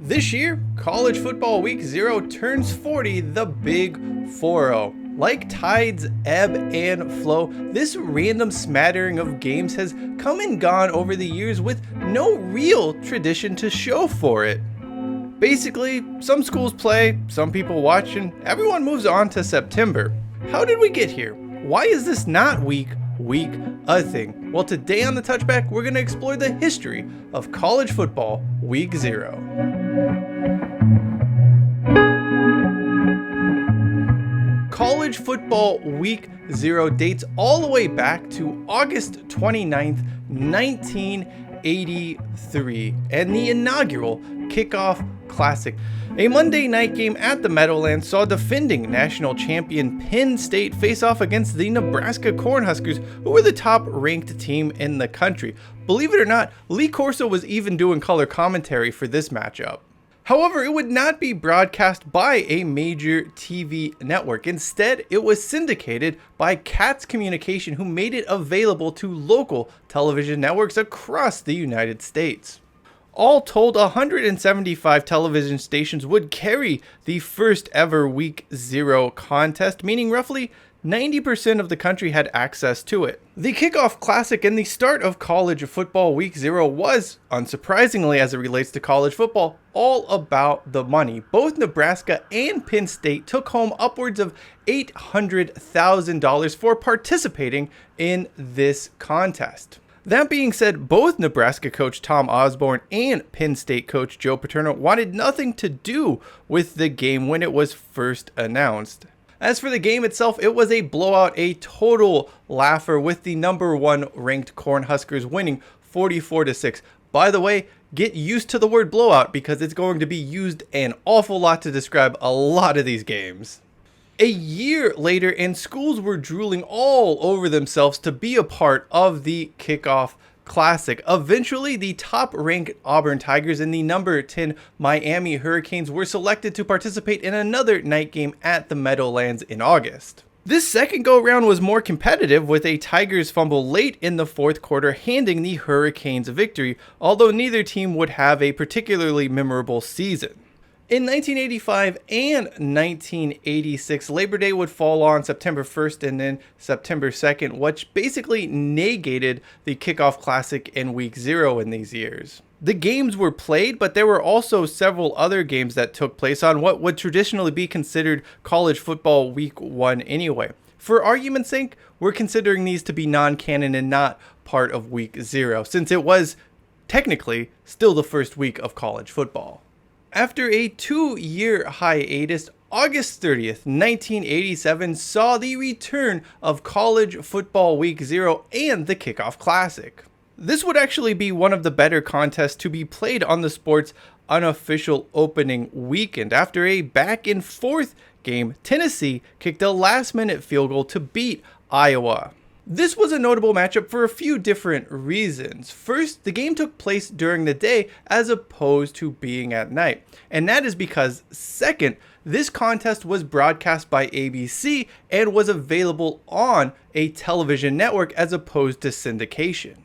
This year, College Football Week 0 turns 40, the Big 4-0. Like tides ebb and flow, this random smattering of games has come and gone over the years with no real tradition to show for it. Basically, some schools play, some people watch, and everyone moves on to September. How did we get here? Why is this not week a thing? Well, today on the Touchback, we're going to explore the history of college football week 0. College football week 0 dates all the way back to August 29th, 1983, and the inaugural Kickoff Classic. A Monday night game at the Meadowlands saw defending national champion Penn State face off against the Nebraska Cornhuskers, who were the top-ranked team in the country. Believe it or not, Corso was even doing color commentary for this matchup. However, it would not be broadcast by a major TV network. Instead, it was syndicated by Katz Communication, who made it available to local television networks across the United States. All told, 175 television stations would carry the first ever Week 0 contest, meaning roughly 90% of the country had access to it. The Kickoff Classic and the start of college football week 0 was, unsurprisingly as it relates to college football, all about the money. Both Nebraska and Penn State took home upwards of $800,000 for participating in this contest. That being said, both Nebraska coach Tom Osborne and Penn State coach Joe Paterno wanted nothing to do with the game when it was first announced. As for the game itself, it was a blowout, a total laugher, with the number 1 ranked Cornhuskers winning 44-6. By the way, get used to the word blowout because it's going to be used an awful lot to describe a lot of these games. A year later, and schools were drooling all over themselves to be a part of the Kickoff Classic. Eventually, the top-ranked Auburn Tigers and the number 10 Miami Hurricanes were selected to participate in another night game at the Meadowlands in August. This second go-around was more competitive, with a Tigers fumble late in the fourth quarter handing the Hurricanes a victory, although neither team would have a particularly memorable season. In 1985 and 1986, Labor Day would fall on September 1st and then September 2nd, which basically negated the Kickoff Classic in Week 0 in these years. The games were played, but there were also several other games that took place on what would traditionally be considered college football Week 1 anyway. For argument's sake, we're considering these to be non-canon and not part of Week 0, since it was technically still the first week of college football. After a 2-year hiatus, August 30th, 1987 saw the return of College Football Week 0 and the Kickoff Classic. This would actually be one of the better contests to be played on the sport's unofficial opening weekend. After a back-and-forth game, Tennessee kicked a last-minute field goal to beat Iowa. This was a notable matchup for a few different reasons. First, the game took place during the day as opposed to being at night. And that is because, second, this contest was broadcast by ABC and was available on a television network as opposed to syndication.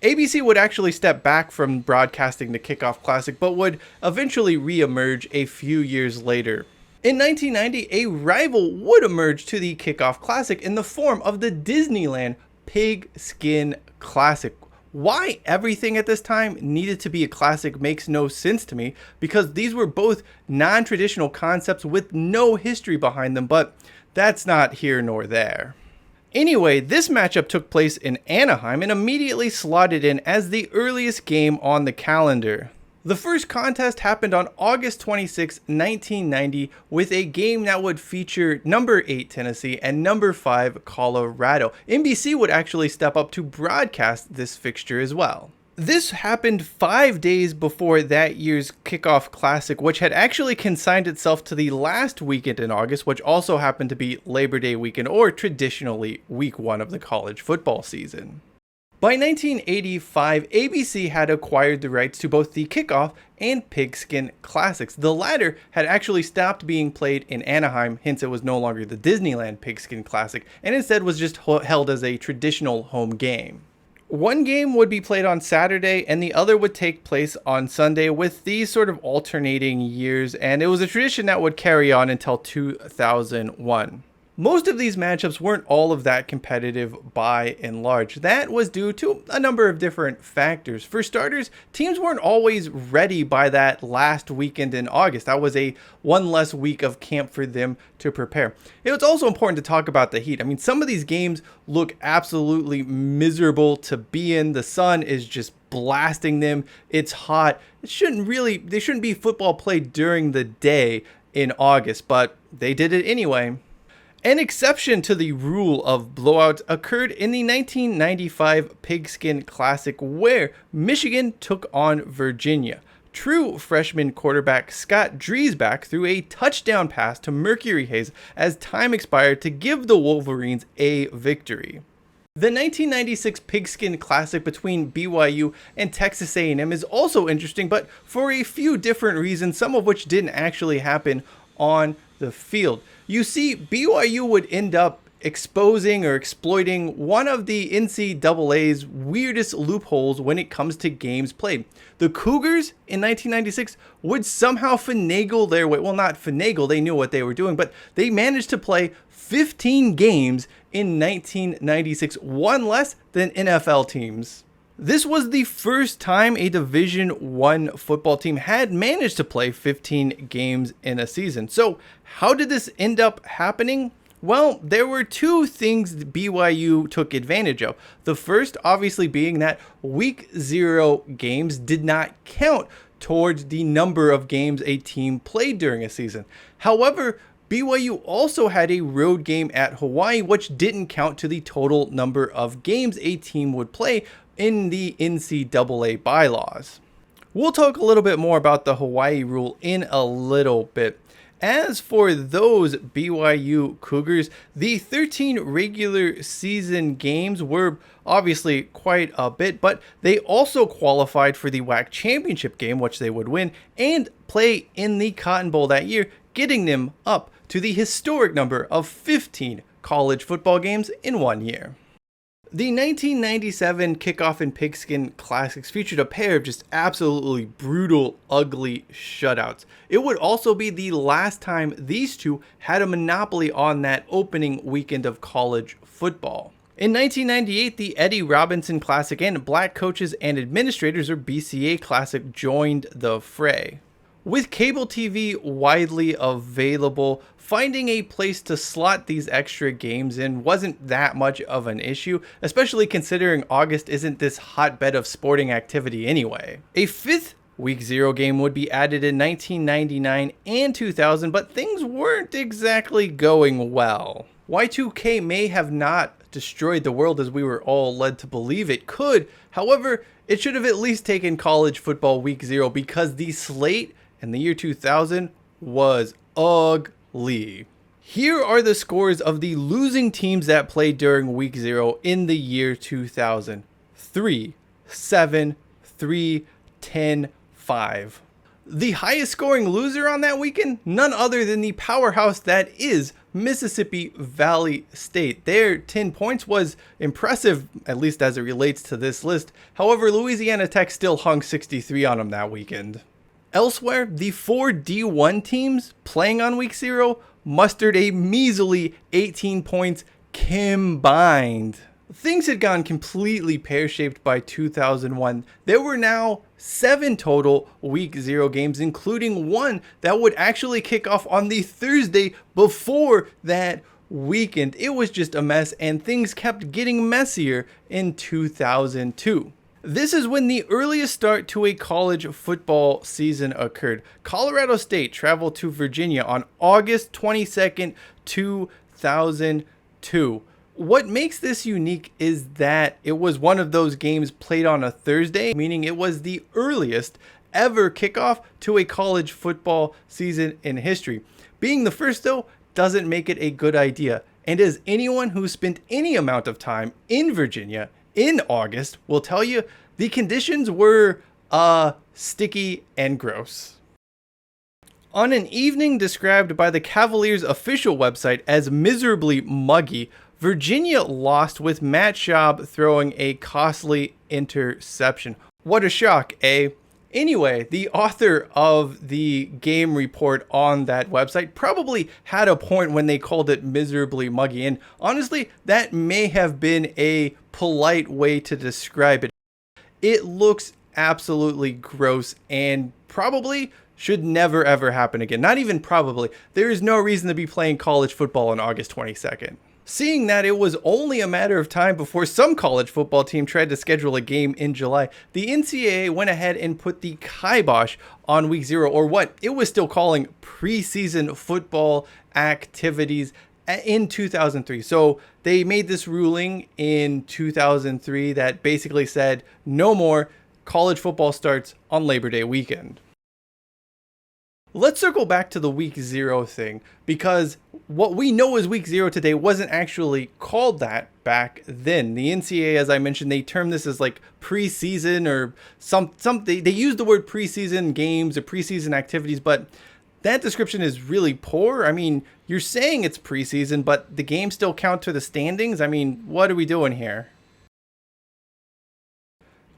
ABC would actually step back from broadcasting the Kickoff Classic, but would eventually re-emerge a few years later. In 1990, a rival would emerge to the Kickoff Classic in the form of the Disneyland Pigskin Classic. Why everything at this time needed to be a classic makes no sense to me, because these were both non-traditional concepts with no history behind them, but that's not here nor there. Anyway, this matchup took place in Anaheim and immediately slotted in as the earliest game on the calendar. The first contest happened on August 26, 1990, with a game that would feature number 8 Tennessee and number 5 Colorado. NBC would actually step up to broadcast this fixture as well. This happened 5 days before that year's Kickoff Classic, which had actually consigned itself to the last weekend in August, which also happened to be Labor Day weekend, or traditionally Week 1 of the college football season. By 1985, ABC had acquired the rights to both the Kickoff and Pigskin Classics. The latter had actually stopped being played in Anaheim, hence it was no longer the Disneyland Pigskin Classic, and instead was just held as a traditional home game. One game would be played on Saturday and the other would take place on Sunday, with these sort of alternating years, and it was a tradition that would carry on until 2001. Most of these matchups weren't all of that competitive by and large. That was due to a number of different factors. For starters, teams weren't always ready by that last weekend in August. That was a one less week of camp for them to prepare. It was also important to talk about the heat. I mean, some of these games look absolutely miserable to be in. The sun is just blasting them. It's hot. They shouldn't be football played during the day in August, but they did it anyway. An exception to the rule of blowouts occurred in the 1995 Pigskin Classic, where Michigan took on Virginia. True freshman quarterback Scott Driesbach threw a touchdown pass to Mercury Hayes as time expired to give the Wolverines a victory. The 1996 Pigskin Classic between BYU and Texas A&M is also interesting, but for a few different reasons, some of which didn't actually happen on the field. You see, BYU would end up exposing or exploiting one of the NCAA's weirdest loopholes when it comes to games played. The Cougars in 1996 would somehow finagle their way. Well, not finagle, they knew what they were doing, but they managed to play 15 games in 1996, one less than NFL teams. This was the first time a Division I football team had managed to play 15 games in a season. So how did this end up happening? Well, there were two things BYU took advantage of. The first, obviously, being that Week 0 games did not count towards the number of games a team played during a season. However, BYU also had a road game at Hawaii, which didn't count to the total number of games a team would play in the NCAA bylaws. We'll talk a little bit more about the Hawaii rule in a little bit. As for those BYU Cougars, the 13 regular season games were obviously quite a bit, but they also qualified for the WAC championship game, which they would win, and play in the Cotton Bowl that year, getting them up to the historic number of 15 college football games in 1 year. The 1997 Kickoff and Pigskin Classics featured a pair of just absolutely brutal, ugly shutouts. It would also be the last time these two had a monopoly on that opening weekend of college football. In 1998, the Eddie Robinson Classic and Black Coaches and Administrators, or BCA Classic, joined the fray. With cable TV widely available, finding a place to slot these extra games in wasn't that much of an issue, especially considering August isn't this hotbed of sporting activity anyway. A fifth Week 0 game would be added in 1999 and 2000, but things weren't exactly going well. Y2K may have not destroyed the world as we were all led to believe it could. However, it should have at least taken college football Week 0, because the slate in the year 2000 was ugly. Here are the scores of the losing teams that played during Week 0 in the year 2000. 3, 7, 3, 10, 5. The highest scoring loser on that weekend? None other than the powerhouse that is Mississippi Valley State. Their 10 points was impressive, at least as it relates to this list. However, Louisiana Tech still hung 63 on them that weekend. Elsewhere, the 4 D1 teams playing on Week 0 mustered a measly 18 points combined. Things had gone completely pear-shaped by 2001. There were now 7 total Week 0 games, including one that would actually kick off on the Thursday before that weekend. It was just a mess, and things kept getting messier in 2002. This is when the earliest start to a college football season occurred. Colorado State traveled to Virginia on August 22nd, 2002. What makes this unique is that it was one of those games played on a Thursday, meaning it was the earliest ever kickoff to a college football season in history. Being the first, though, doesn't make it a good idea. And as anyone who spent any amount of time in Virginia in August will tell you, the conditions were sticky and gross. On an evening described by the Cavaliers' official website as miserably muggy, Virginia lost with Matt Schaub throwing a costly interception. What a shock, eh? Anyway, the author of the game report on that website probably had a point when they called it miserably muggy. And honestly, that may have been a polite way to describe it. It looks absolutely gross and probably should never ever happen again. Not even probably. There is no reason to be playing college football on August 22nd. Seeing that it was only a matter of time before some college football team tried to schedule a game in July, the NCAA went ahead and put the kibosh on week 0, or what it was still calling preseason football activities, in 2003. So they made this ruling in 2003 that basically said no more college football starts on Labor Day weekend. Let's circle back to the week 0 thing, because what we know as week 0 today wasn't actually called that back then. The NCAA, as I mentioned, they termed this as like preseason or something. They used the word preseason games or preseason activities, but that description is really poor. I mean, you're saying it's preseason, but the games still count to the standings. I mean, what are we doing here?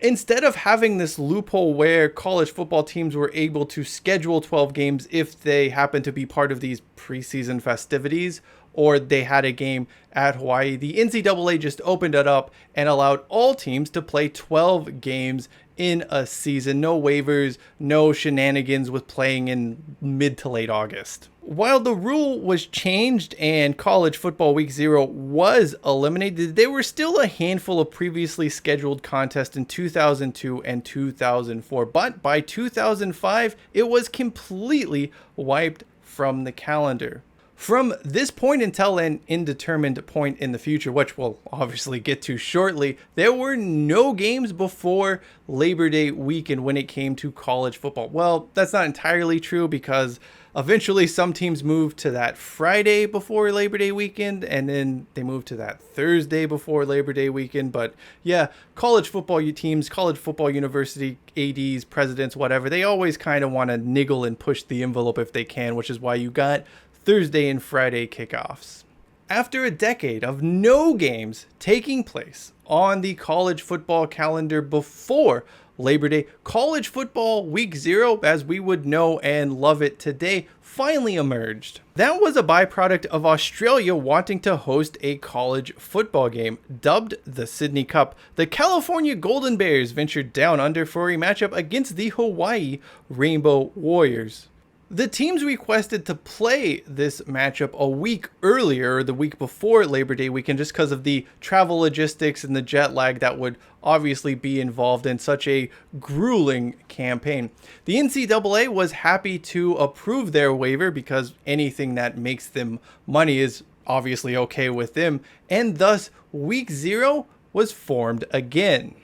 Instead of having this loophole where college football teams were able to schedule 12 games if they happen to be part of these preseason festivities, or they had a game at Hawaii, the NCAA just opened it up and allowed all teams to play 12 games in a season. No waivers, no shenanigans with playing in mid to late August. While the rule was changed and college football week 0 was eliminated, there were still a handful of previously scheduled contests in 2002 and 2004. But by 2005, it was completely wiped from the calendar. From this point until an indeterminate point in the future, which we'll obviously get to shortly, there were no games before Labor Day weekend when it came to college football. Well, that's not entirely true, because eventually some teams moved to that Friday before Labor Day weekend, and then they moved to that Thursday before Labor Day weekend. But yeah, college football teams, college football university ADs, presidents, whatever, they always kind of want to niggle and push the envelope if they can, which is why you got Thursday and Friday kickoffs. After a decade of no games taking place on the college football calendar before Labor Day, college football week 0, as we would know and love it today, finally emerged. That was a byproduct of Australia wanting to host a college football game. Dubbed the Sydney Cup, the California Golden Bears ventured down under for a matchup against the Hawaii Rainbow Warriors. The teams requested to play this matchup a week earlier, the week before Labor Day weekend, just because of the travel logistics and the jet lag that would obviously be involved in such a grueling campaign. The NCAA was happy to approve their waiver, because anything that makes them money is obviously okay with them, and thus week 0 was formed again.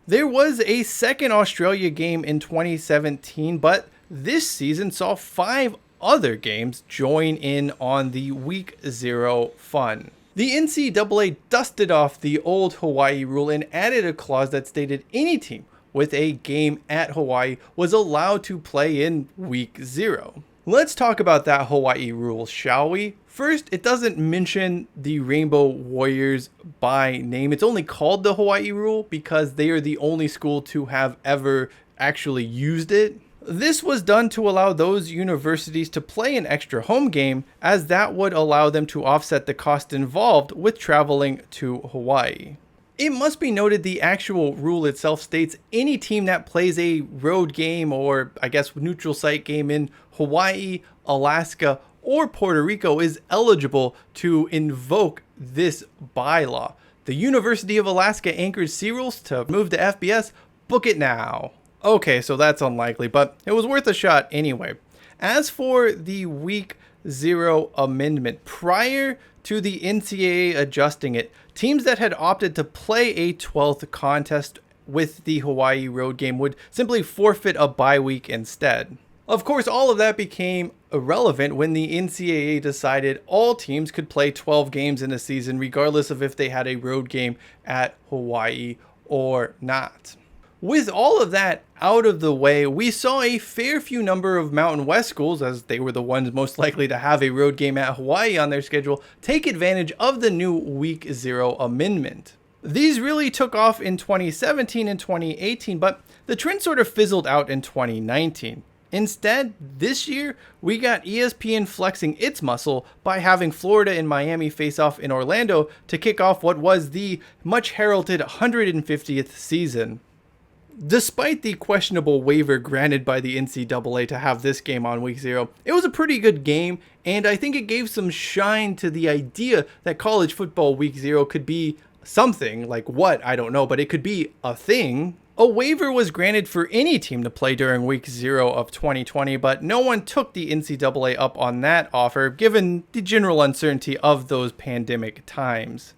There was a second Australia game in 2017, but this season saw 5 other games join in on the week 0 fun. The NCAA dusted off the old Hawaii rule and added a clause that stated any team with a game at Hawaii was allowed to play in week 0. Let's talk about that Hawaii rule, shall we? First, it doesn't mention the Rainbow Warriors by name. It's only called the Hawaii rule because they are the only school to have ever actually used it. This was done to allow those universities to play an extra home game, as that would allow them to offset the cost involved with traveling to Hawaii. It must be noted the actual rule itself states any team that plays a road game, or I guess neutral site game, in Hawaii, Alaska, or Puerto Rico is eligible to invoke this bylaw. The University of Alaska Anchorage Rules to move to FBS, book it now. Okay, so that's unlikely, but it was worth a shot anyway. As for the week 0 amendment, prior to the NCAA adjusting it, teams that had opted to play a 12th contest with the Hawaii road game would simply forfeit a bye week instead. Of course, all of that became irrelevant when the NCAA decided all teams could play 12 games in a season, regardless of if they had a road game at Hawaii or not. With all of that out of the way, we saw a fair few number of Mountain West schools, as they were the ones most likely to have a road game at Hawaii on their schedule, take advantage of the new Week 0 amendment. These really took off in 2017 and 2018, but the trend sort of fizzled out in 2019. Instead, this year, we got ESPN flexing its muscle by having Florida and Miami face off in Orlando to kick off what was the much heralded 150th season. Despite the questionable waiver granted by the NCAA to have this game on Week 0, it was a pretty good game, and I think it gave some shine to the idea that college football Week 0 could be something, like what, I don't know, but it could be a thing. A waiver was granted for any team to play during Week 0 of 2020, but no one took the NCAA up on that offer, given the general uncertainty of those pandemic times.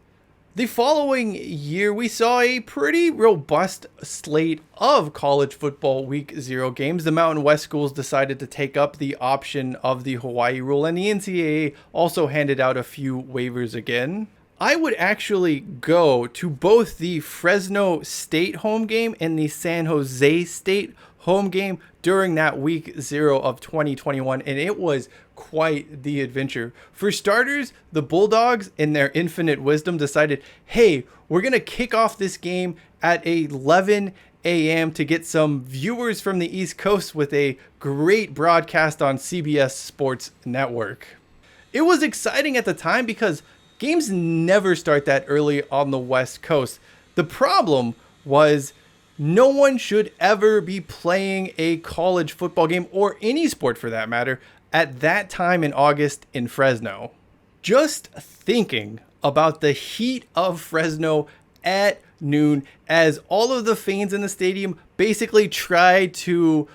The following year, we saw a pretty robust slate of college football Week 0 games. The Mountain West schools decided to take up the option of the Hawaii rule, and the NCAA also handed out a few waivers again. I would actually go to both the Fresno State home game and the San Jose State home game during that Week 0 of 2021, and it was quite the adventure. For starters, the Bulldogs, in their infinite wisdom, decided, hey, we're going to kick off this game at 11 a.m. to get some viewers from the East Coast with a great broadcast on CBS Sports Network. It was exciting at the time because games never start that early on the West Coast. The problem was no one should ever be playing a college football game, or any sport for that matter, at that time in August in Fresno. Just thinking about the heat of Fresno at noon as all of the fans in the stadium basically tried to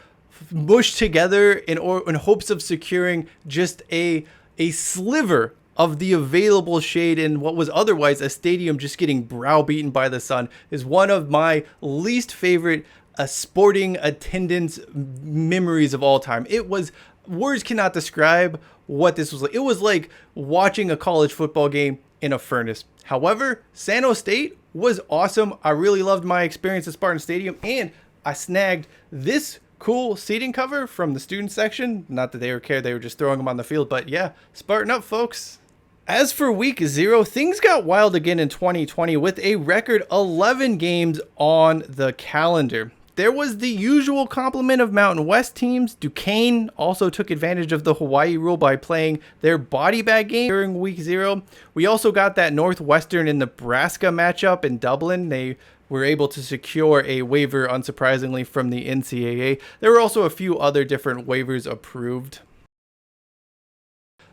mush together in hopes of securing just a sliver of the available shade in what was otherwise a stadium just getting browbeaten by the sun is one of my least favorite sporting attendance memories of all time. It was, words cannot describe what this was like. It was like watching a college football game in a furnace. However, San Jose State was awesome. I really loved my experience at Spartan Stadium, and I snagged this cool seating cover from the student section. Not that they were cared, they were just throwing them on the field, but yeah, Spartan up, folks. As for Week 0, things got wild again in 2020 with a record 11 games on the calendar. There was the usual complement of Mountain West teams. Duquesne also took advantage of the Hawaii rule by playing their body bag game during Week 0. We also got that Northwestern and Nebraska matchup in Dublin. They were able to secure a waiver, unsurprisingly, from the NCAA. There were also a few other different waivers approved.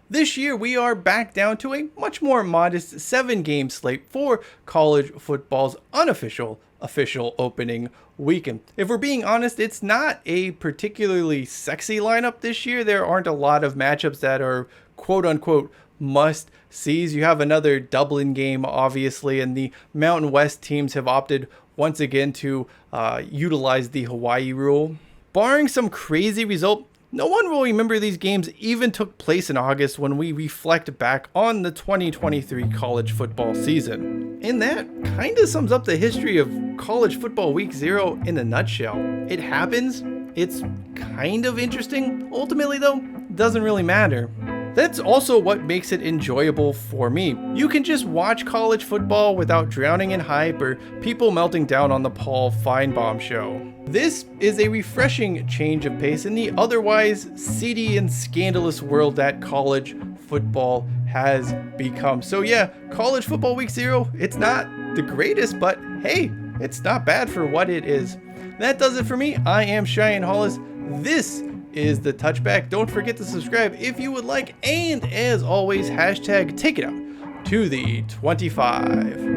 This year, we are back down to a much more modest 7-game slate for college football's official opening weekend. If we're being honest, it's not a particularly sexy lineup this year. There aren't a lot of matchups that are quote-unquote must-sees. You have another Dublin game, obviously, and the Mountain West teams have opted once again to utilize the Hawaii rule. Barring some crazy result, no one will remember these games even took place in August when we reflect back on the 2023 college football season. And that kind of sums up the history of college football Week 0 in a nutshell. It happens, it's kind of interesting. Ultimately though, doesn't really matter. That's also what makes it enjoyable for me. You can just watch college football without drowning in hype or people melting down on the Paul Feinbaum show. This is a refreshing change of pace in the otherwise seedy and scandalous world that college football has become. So yeah, college football Week 0, it's not the greatest, but hey, it's not bad for what it is. That does it for me. I am Cheyenne Hollis. This is the Touchback. Don't forget to subscribe if you would like, and as always, hashtag take it out to the 25.